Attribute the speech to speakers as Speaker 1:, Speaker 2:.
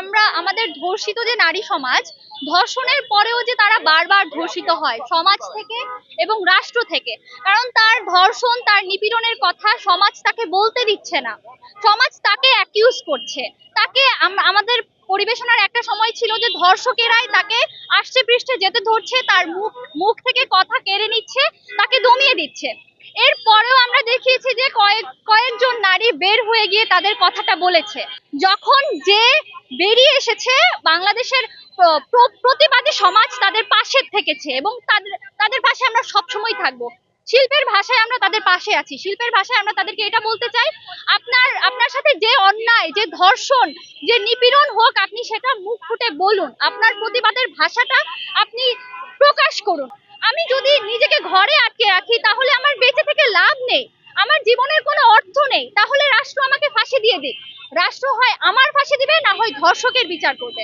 Speaker 1: আমরা আমাদের ধর্ষিত যে নারী সমাজ, ধর্ষণের পরেও যে তারা বারবার ধর্ষিত হয় সমাজ থেকে এবং রাষ্ট্র থেকে। কারণ তার ধর্ষণ, তার নিপীড়নের কথা সমাজ তাকে বলতে দিচ্ছে না, সমাজ তাকে অ্যাকিউজ করছে। তাকে আমাদের পরিবেশনার একটা সময় ছিল যে ধর্ষকেরাই তাকে আষ্টে পৃষ্ঠে যেতে ধরছে, তার মুখ থেকে কথা কেড়ে নিচ্ছে, তাকে দমিয়ে দিচ্ছে। এরপরেও আমরা দেখিয়েছি যে কয়েকজন নারী বের হয়ে গিয়ে তাদের কথাটা বলেছে। যখন যে বেরিয়ে এসেছে, বাংলাদেশের প্রতিবাদী সমাজ তাদের পাশে থেকেছে এবং তাদের পাশে আমরা সবসময় থাকবো। শিল্পের ভাষায় আমরা তাদের পাশে আছি, শিল্পের ভাষায় আমরা তাদেরকে এটা বলতে চাই, আপনার সাথে যে অন্যায়, যে ধর্ষণ, যে নিপীড়ন হোক, আপনি সেটা মুখ ফুটে বলুন, আপনার প্রতিবাদের ভাষাটা আপনি প্রকাশ করুন। আমি যদি নিজেকে ঘরে আটকে রাখি তাহলে আমার বেঁচে থেকে লাভ নেই, আমার জীবনের কোনো অর্থ নেই। তাহলে রাষ্ট্র আমাকে ফাঁসি দিয়ে দিক, রাষ্ট্র হয় আমার ফাঁসি দিবে, না হয় ধর্ষকের বিচার করবে।